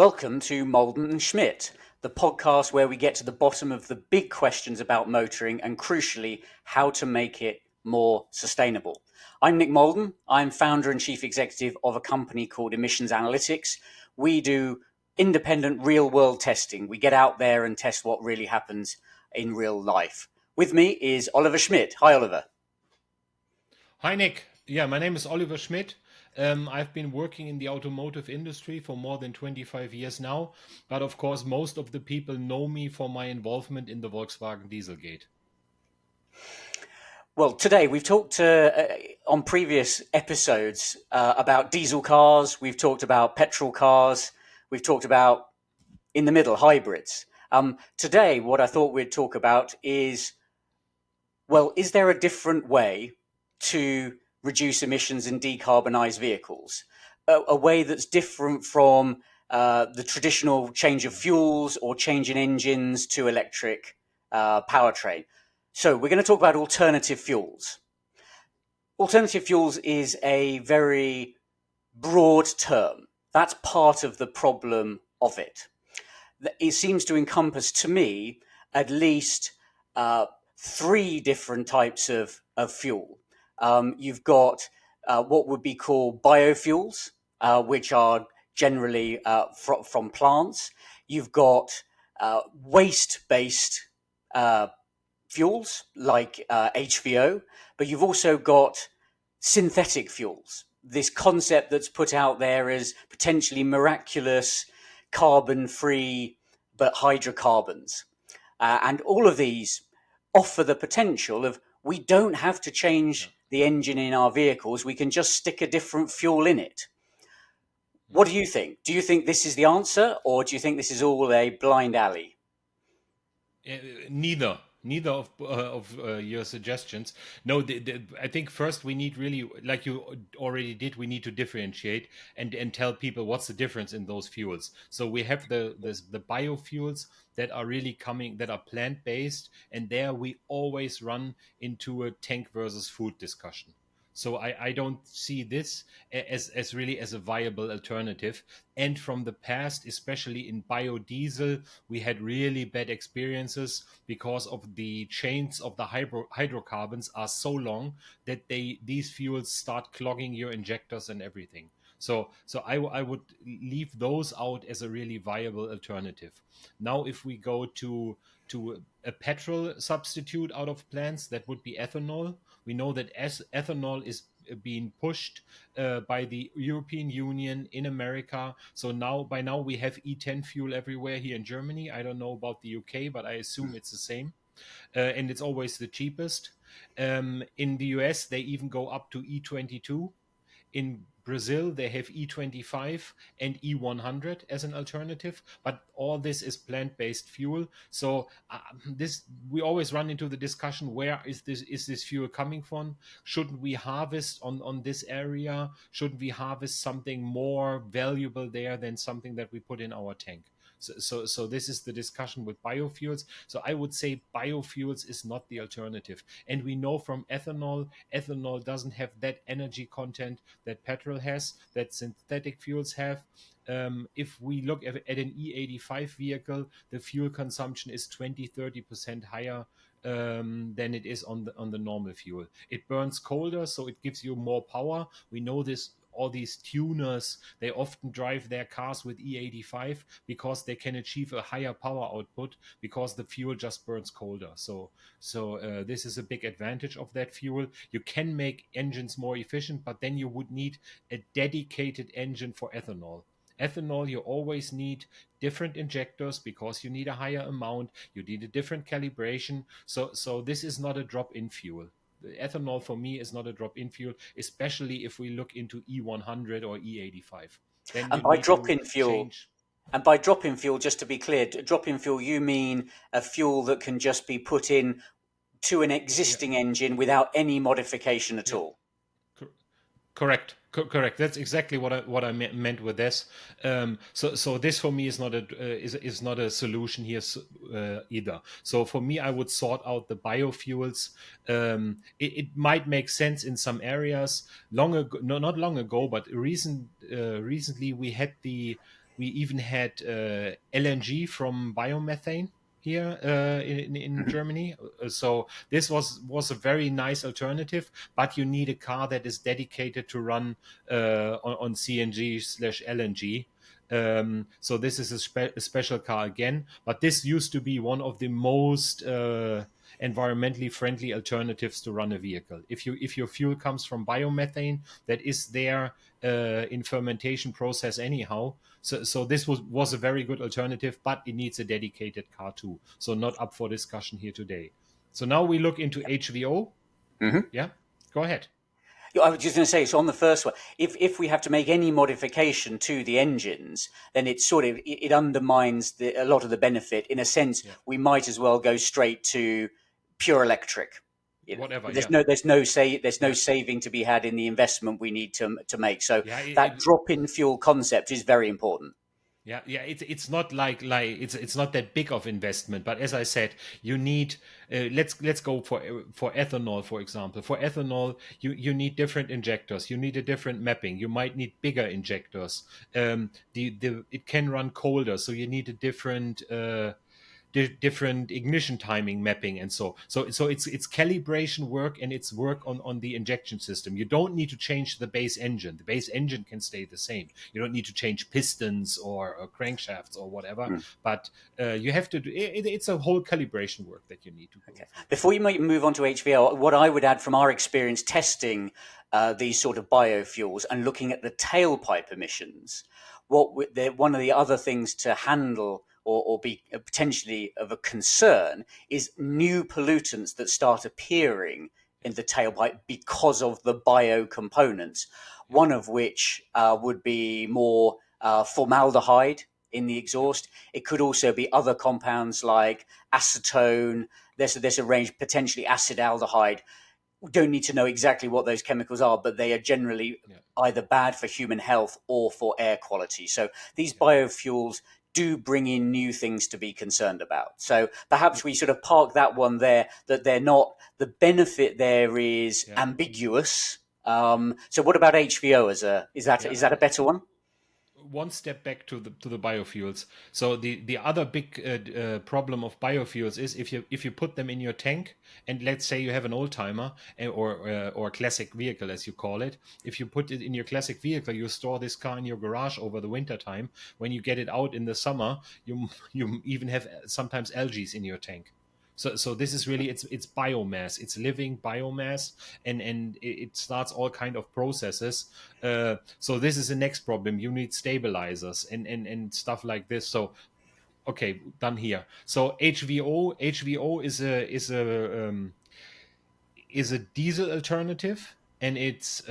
Welcome to Malden and Schmidt, the podcast where we get to the bottom of the big questions about motoring and, crucially, how to make it more sustainable. I'm Nick Malden. I'm founder and chief executive of a company called Emissions Analytics. We do independent real-world testing. We get out there and test what really happens in real life. With me is Oliver Schmidt. Hi, Oliver. Hi, Nick. Yeah, my name is Oliver Schmidt. I've been working in the automotive industry for more than 25 years now, but of course, most of the people know me for my involvement in the Volkswagen Dieselgate. Well, today we've talked on previous episodes about diesel cars. We've talked about petrol cars. We've talked about, in the middle, hybrids. Today, what I thought we'd talk about is, well, is there a different way to reduce emissions and decarbonize vehicles? A way that's different from the traditional change of fuels or change in engines to electric powertrain. So we're going to talk about alternative fuels. Alternative fuels is a very broad term. That's part of the problem of it. It seems to encompass, to me, at least three different types of fuel. You've got what would be called biofuels, which are generally from plants. You've got waste-based fuels like HVO, but you've also got synthetic fuels. This concept that's put out there as potentially miraculous, carbon-free, but hydrocarbons. And all of these offer the potential of we don't have to change the engine in our vehicles. We can just stick a different fuel in it. What do you think? Do you think this is the answer, or do you think this is all a blind alley? Neither of your suggestions. No, I think first we need really, like you already did, we need to differentiate and tell people what's the difference in those fuels. So we have the biofuels that are really coming, that are plant based, and there we always run into a tank versus food discussion. So I don't see this as really as a viable alternative. And from the past, especially in biodiesel, we had really bad experiences because of the chains of the hydrocarbons are so long that these fuels start clogging your injectors and everything. So I would leave those out as a really viable alternative. Now, if we go to a petrol substitute out of plants, that would be ethanol. We know that as ethanol is being pushed by the European Union in America. So by now we have E10 fuel everywhere here in Germany. I don't know about the UK, but I assume it's the same. And it's always the cheapest. In the US, they even go up to E22. In Brazil, they have E25 and E100 as an alternative, but all this is plant-based fuel. So this we always run into the discussion: where is this fuel coming from? Shouldn't we harvest on this area? Shouldn't we harvest something more valuable there than something that we put in our tank? So this is the discussion with biofuels. So I would say biofuels is not the alternative. And we know from ethanol doesn't have that energy content that petrol has, that synthetic fuels have. If we look at an E85 vehicle, the fuel consumption is 20-30% higher than it is on the normal fuel. It burns colder, so it gives you more power. We know this. All these tuners, they often drive their cars with E85 because they can achieve a higher power output because the fuel just burns colder. So this is a big advantage of that fuel. You can make engines more efficient, but then you would need a dedicated engine for ethanol. Ethanol, you always need different injectors because you need a higher amount, you need a different calibration. So this is not a drop-in fuel. The ethanol for me is not a drop-in fuel, especially if we look into E100 or E85. Then And you by need to drop-in fuel, change. and by drop-in fuel, just to be clear, drop-in fuel, you mean a fuel that can just be put in to an Yeah, existing engine without any modification at yeah, all. cor- correct. Correct. That's exactly what I meant with this. So this for me is not is not a solution here either. So for me, I would sort out the biofuels. It might make sense in some areas. Long ago, no, not long ago, but recently We even had LNG from biomethane here in Germany. So this was a very nice alternative, but you need a car that is dedicated to run on CNG/LNG. So this is a special car again, but this used to be one of the most environmentally friendly alternatives to run a vehicle. If your fuel comes from biomethane that is there in fermentation process anyhow, so this was a very good alternative, but it needs a dedicated car too. So not up for discussion here today. So now we look into HVO. Hmm. Yeah, go ahead. Yeah, I was just going to say, so on the first one, if we have to make any modification to the engines, then it sort of it undermines a lot of the benefit. In a sense, Yeah, we might as well go straight to pure electric. You know, whatever. there's Yeah, no yeah, saving to be had in the investment we need to make. So yeah. that drop in fuel concept is very important. Yeah. It's not like it's not that big of investment, but as I said, you need let's go for ethanol, for example. For ethanol, you need different injectors. You need a different mapping. You might need bigger injectors. The it can run colder, so you need a different different ignition timing mapping, and so it's calibration work, and it's work on the injection system. You don't need to change the base engine. The base engine can stay the same. You don't need to change pistons or crankshafts or whatever, Hmm. but you have to do it's a whole calibration work that you need to go Okay. through. Before you might move on to HVL, what I would add from our experience testing these sort of biofuels and looking at the tailpipe emissions, one of the other things to handle or be potentially of a concern is new pollutants that start appearing Yeah, in the tailpipe because of the bio components. yeah, One of which would be more formaldehyde in the yeah, exhaust. It could also be other compounds like acetone. There's a range, potentially acetaldehyde. We don't need to know exactly what those chemicals are, but they are generally yeah, either bad for human health or for air quality. So these yeah, biofuels do bring in new things to be concerned about. So yeah, perhaps we sort of park that one there, that they're not, the benefit there is yeah, ambiguous. So what about HVO as yeah. is that a better one? One step back to the biofuels. So the other big problem of biofuels is if you put them in your tank, and let's say you have an old timer or classic vehicle as you call it. If you put it in your classic vehicle, you store this car in your garage over the winter time. When you get it out in the summer, you even have sometimes algae in your tank. So this is really it's biomass. It's living biomass, and it starts all kind of processes. So this is the next problem. You need stabilizers and stuff like this. So okay, done here. So HVO is a diesel alternative, and it's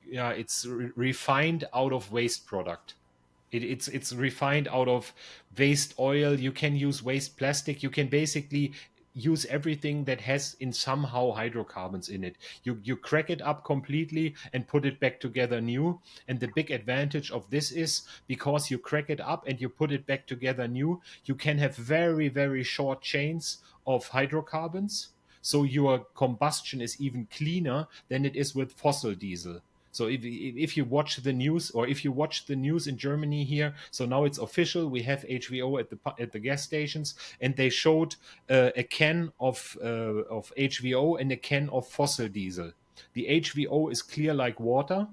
yeah, it's refined out of waste product. It's refined out of waste oil. You can use waste plastic. You can basically use everything that has in somehow hydrocarbons in it. You crack it up completely and put it back together new. And the big advantage of this is because you crack it up and you put it back together new, you can have very, very short chains of hydrocarbons. So your combustion is even cleaner than it is with fossil diesel. So if you watch the news, or if you watch the news in Germany here, so now it's official. We have HVO at the gas stations, and they showed a can of HVO and a can of fossil diesel. The HVO is clear like water,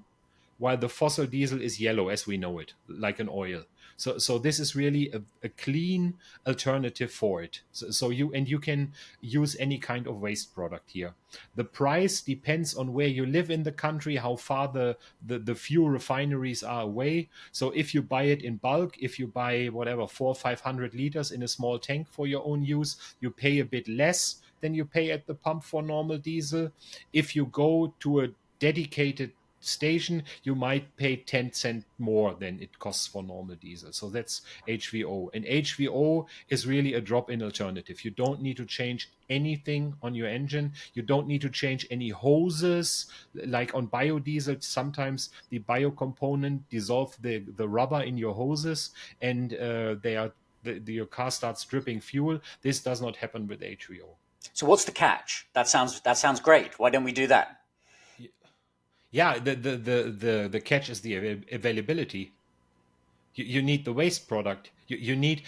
while the fossil diesel is yellow as we know it, like an oil. So this is really a clean alternative for it. So you can use any kind of waste product here. The price depends on where you live in the country, how far the fuel refineries are away. So if you buy it in bulk, if you buy whatever 400 or 500 liters in a small tank for your own use, you pay a bit less than you pay at the pump for normal diesel. If you go to a dedicated station, you might pay 10 cent more than it costs for normal diesel. So that's HVO. And HVO is really a drop-in alternative. You don't need to change anything on your engine. You don't need to change any hoses. Like on biodiesel, sometimes the bio component dissolve the rubber in your hoses, and your car starts dripping fuel. This does not happen with HVO. So what's the catch? That sounds great. Why don't we do that? Yeah, the catch is the availability. You need the waste product. You need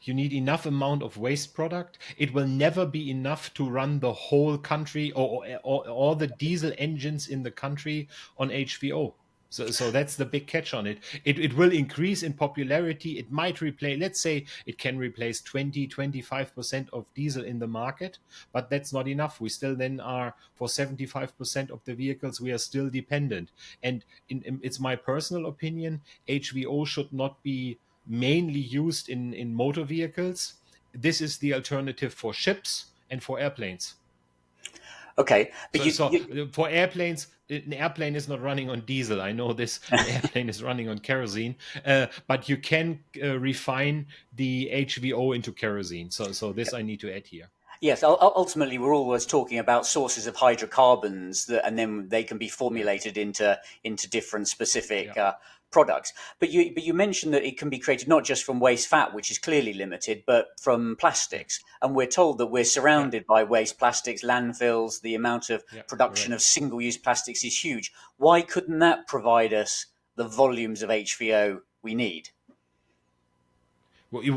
enough amount of waste product. It will never be enough to run the whole country, or all the diesel engines in the country on HVO. So that's the big catch on it. It will increase in popularity. It might replace, let's say it can replace 20-25% of diesel in the market, but that's not enough. We still then are, for 75% of the vehicles, we are still dependent. And it's my personal opinion, HVO should not be mainly used in motor vehicles. This is the alternative for ships and for airplanes. Okay, but So for airplanes, an airplane is not running on diesel. I know this. An airplane is running on kerosene, but you can refine the HVO into kerosene. So this I need to add here. yes, ultimately, we're always talking about sources of hydrocarbons that, and then they can be Yeah, formulated into different specific yeah, products. But you mentioned that it can be created not just from waste fat, which is clearly limited, but from yeah, plastics. And we're told that we're yeah, surrounded by waste plastics, landfills. The amount of yeah. production of Correct. single-use plastics is huge. Why couldn't that provide us the volumes of HVO we need? We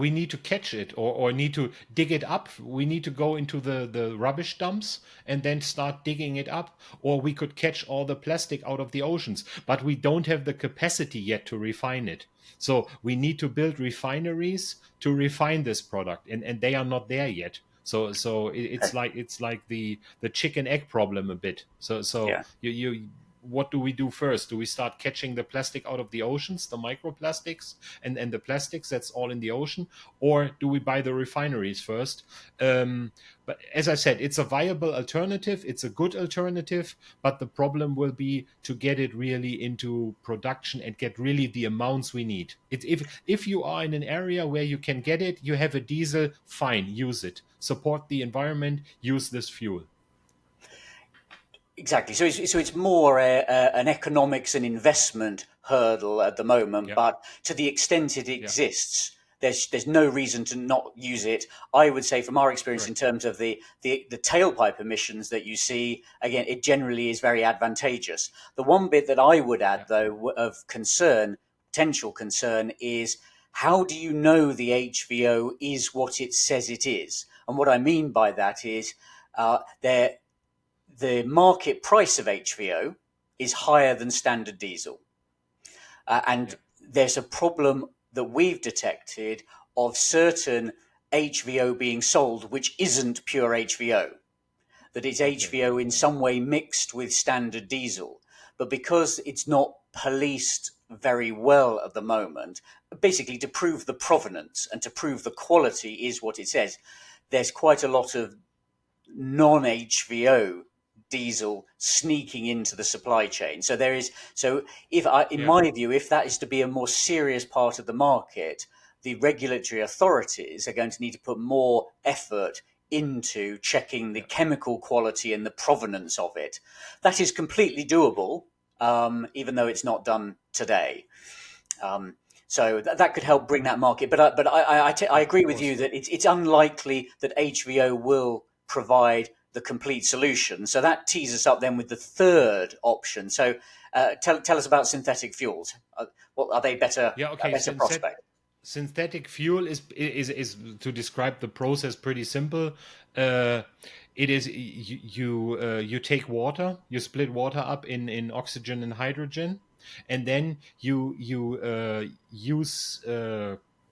need to catch it, or need to dig it up. We need to go into the rubbish dumps and then start digging it up, or we could catch all the plastic out of the oceans, but we don't have the capacity yet to refine it. So we need to build refineries to refine this product, and they are not there yet. It's Okay. like the chicken egg problem a bit. So Yeah. you what do we do first? Do we start catching the plastic out of the oceans, the microplastics, and the plastics that's all in the ocean, or do we buy the refineries first? But as I said, it's a viable alternative. It's a good alternative, but the problem will be to get it really into production and get really the amounts we need. If you are in an area where you can get it, you have a diesel, fine, use it. Support the environment, use this fuel. Exactly. So it's more an economics and investment hurdle at the moment, Yeah, but to the extent it yeah, exists, there's no reason to not use it. I would say, from our experience, in correct. terms of the tailpipe emissions that you see, again, it generally is very advantageous. The one bit that I would add, Yeah, though, of concern, potential concern, is how do you know the HVO is what it says it is? And what I mean by that is there the market price of HVO is higher than standard diesel. And yeah, there's a problem that we've detected of certain HVO being sold, which isn't pure HVO, that it's okay, HVO in okay. some way mixed with standard diesel. But because it's not policed very well at the moment, basically to prove the provenance and to prove the quality is what it says, there's quite a lot of non-HVO diesel sneaking into the supply chain. So there is if I, in Yeah, my view, if that is to be a more serious part of the market, the regulatory authorities are going to need to put more effort into checking the yeah, chemical quality and the provenance of it. That is completely yeah. doable, even though it's not done today. Um, so that could Mm. help bring that market. But I Yeah, agree of with you course. that it's unlikely that HVO will provide the complete solution. So that tees us up then with the third option. So tell us about synthetic fuels. What are they better? Yeah, A okay. better prospect? Synthetic fuel is to describe the process pretty simple. Uh, it is you take water, you split water up in oxygen and hydrogen, and then you use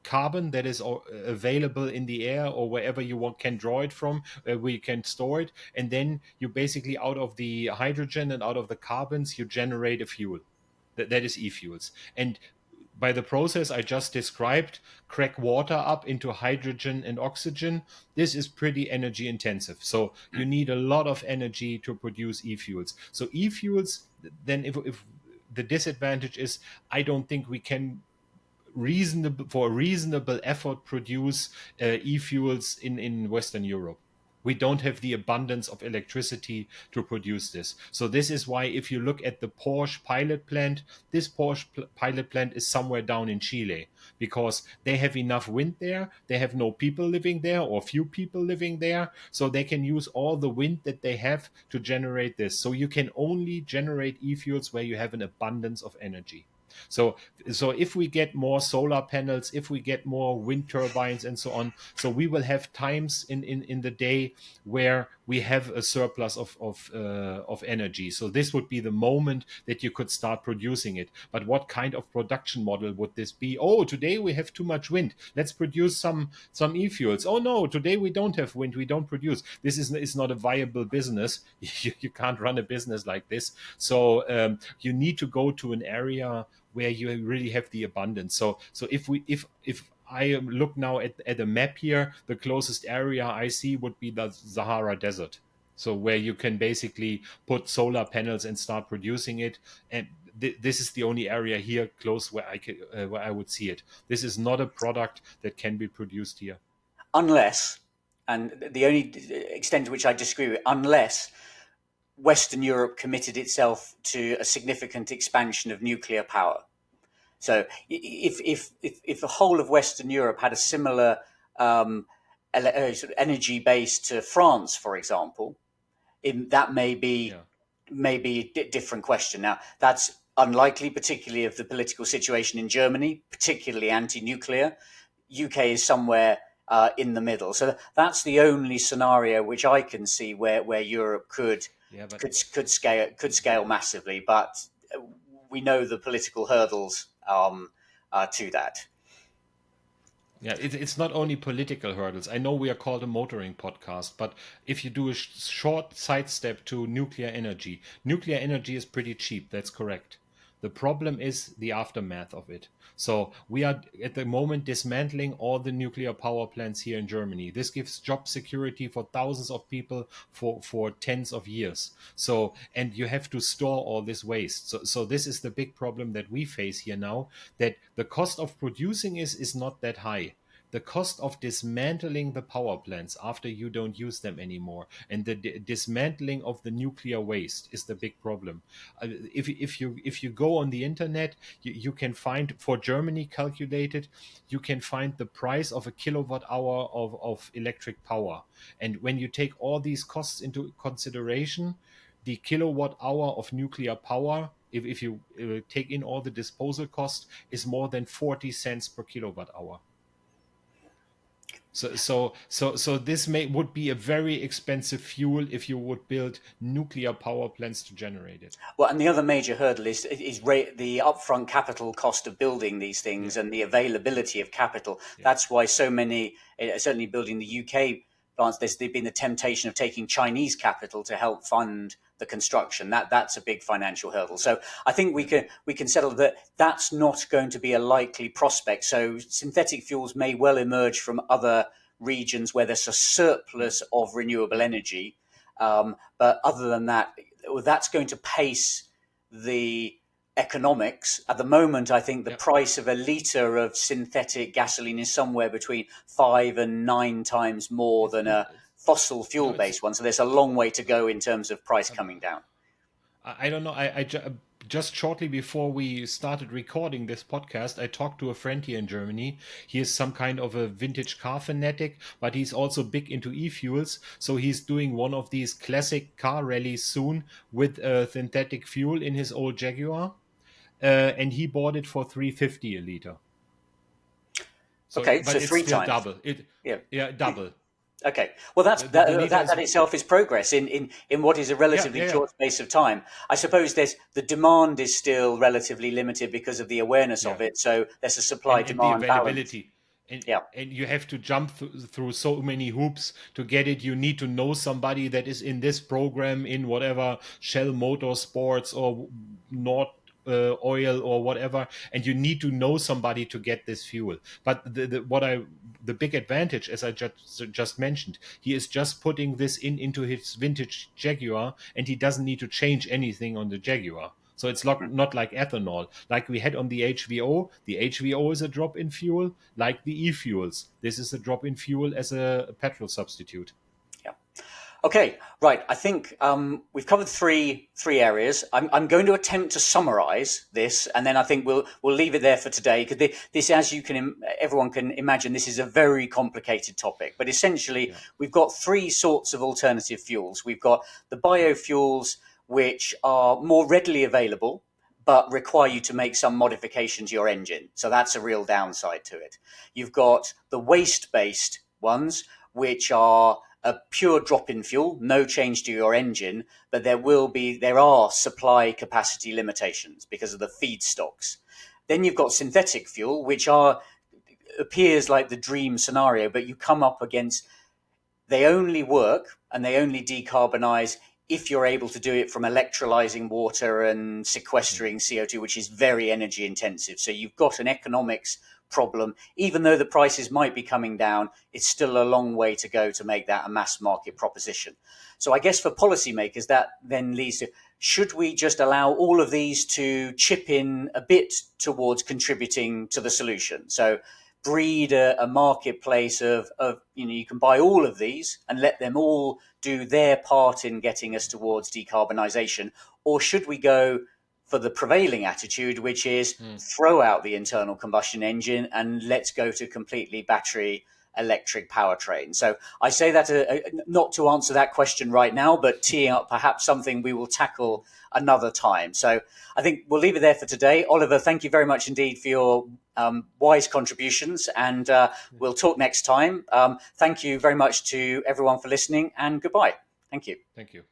carbon that is available in the air or wherever you want can draw it from, where you can store it, and then you basically, out of the hydrogen and out of the carbons, you generate a fuel. That is e-fuels. And by the process I just described, crack water up into hydrogen and oxygen. This is pretty energy intensive. So you need a lot of energy to produce e-fuels. So e-fuels, then if the disadvantage is, I don't think we can reasonable for a reasonable effort produce e-fuels in Western Europe. We don't have the abundance of electricity to produce this. So this is why, if you look at the Porsche pilot plant, this Porsche pilot plant is somewhere down in Chile, because they have enough wind there. They have no people living there, or few people living there, so they can use all the wind that they have to generate this. So you can only generate e-fuels where you have an abundance of energy. So if we get more solar panels, if we get more wind turbines and so on, so we will have times in the day where we have a surplus of energy. So this would be the moment that you could start producing it. But what kind of production model would this be? Oh, today we have too much wind. Let's produce some e-fuels. Oh no, today we don't have wind. We don't produce. This is not a viable business. You can't run a business like this. So you need to go to an area where you really have the abundance. So if I look now at a map here, the closest area I see would be the Sahara Desert. So where you can basically put solar panels and start producing it, and this is the only area here close where I would see it. This is not a product that can be produced here. Unless, and the only extent to which I disagree with, unless Western Europe committed itself to a significant expansion of nuclear power. So if the whole of Western Europe had a similar sort of energy base to France, for example, that may be Yeah. maybe a different question. Now, that's unlikely, particularly of the political situation in Germany, particularly anti-nuclear. UK is somewhere in the middle. So that's the only scenario which I can see where Europe could Yeah, but scale massively. But we know the political hurdles to that. yeah, it's not only political hurdles. I know we are called a motoring podcast, but if you do a short sidestep to nuclear energy is pretty cheap. That's correct. The problem is the aftermath of it. So we are at the moment dismantling all the nuclear power plants here in Germany. This gives job security for thousands of people for tens of years. So, and you have to store all this waste. So this is the big problem that we face here now, that the cost of producing is not that high. The cost of dismantling the power plants after you don't use them anymore, and the dismantling of the nuclear waste is the big problem. If you go on the internet, you can find, for Germany calculated, you can find the price of a kilowatt hour of electric power. And when you take all these costs into consideration, the kilowatt hour of nuclear power, if you take in all the disposal cost, is more than 40 cents per kilowatt hour. So this would be a very expensive fuel if you would build nuclear power plants to generate it. Well, and the other major hurdle is the upfront capital cost of building these things Yeah, and the availability of capital. yeah, That's why so many, certainly building the UK plants, there's been the temptation of taking Chinese capital to help fund the construction. That's a big financial hurdle. So I think yeah, we can settle that that's not going to be a likely prospect. So synthetic fuels may well emerge from other regions where there's a yeah, surplus of renewable yeah, energy. But other than that, that's going to pace the economics. At the moment, I think the yeah. price of a litre of synthetic gasoline is somewhere between 5 and 9 times more It's than a fossil no, fuel it's based one. So there's a long way to go in terms of price uh, coming down. I don't know. Just shortly before we started recording this podcast, I talked to a friend here in Germany. He is some kind of a vintage car fanatic, but he's also big into e-fuels. So he's doing one of these classic car rallies soon with a synthetic fuel in his old Jaguar, and he bought it for 350 a liter. So, Okay, so but it's three still times. double. Yeah. Yeah, double. Okay. Well, The liter that is, itself is progress in what is a yeah, relatively yeah, yeah, short space of time. I suppose there's the demand is still relatively limited because of the awareness yeah. of it. So there's a supply And the demand balance. availability, and Yeah. you have to jump through so many hoops to get it. You need to know somebody that is in this program, in whatever Shell Motorsports or Nord Oil or whatever, and you need to know somebody to get this fuel. But the big advantage, as I just mentioned, he is just putting this into his vintage Jaguar, and he doesn't need to change anything on the Jaguar. So it's not like ethanol, like we had on the HVO. The HVO is a drop in fuel, like the e-fuels. This is a drop in fuel as a petrol substitute. Yeah. Okay, right. I think we've covered three areas. I'm going to attempt to summarise this, and then I think we'll leave it there for today because this, as you can, everyone can imagine, this is a very complicated topic. But essentially, Yeah, we've got three sorts of alternative fuels. We've got the yeah, biofuels, which are more readily available, but require you to make some modification to your engine. So that's a real downside to it. You've got the waste-based ones, which are a pure drop-in fuel, no change to your engine, but there are supply capacity limitations because of the feedstocks. Then you've got synthetic fuel, which appears like the dream scenario, but you come up against, they only work and they only decarbonize if you're able to do it from electrolyzing water and sequestering CO2, which is very energy intensive. So you've got an economics problem. Even though the prices might be coming down, it's still a long way to go to make that a mass market proposition. So I guess for policymakers, that then leads to, should we just allow all of these to chip in a bit towards contributing to the solution? So breed a marketplace of you can buy all of these and let them all do their part in getting us towards decarbonisation, or should we go for the prevailing attitude, which is throw out the internal combustion engine and let's go to completely battery electric powertrain? So I say that not to answer that question right now, but teeing up perhaps something we will tackle another time. So I think we'll leave it there for today. Oliver, thank you very much indeed for your wise contributions, and we'll talk next time. Thank you very much to everyone for listening, and goodbye. Thank you. Thank you.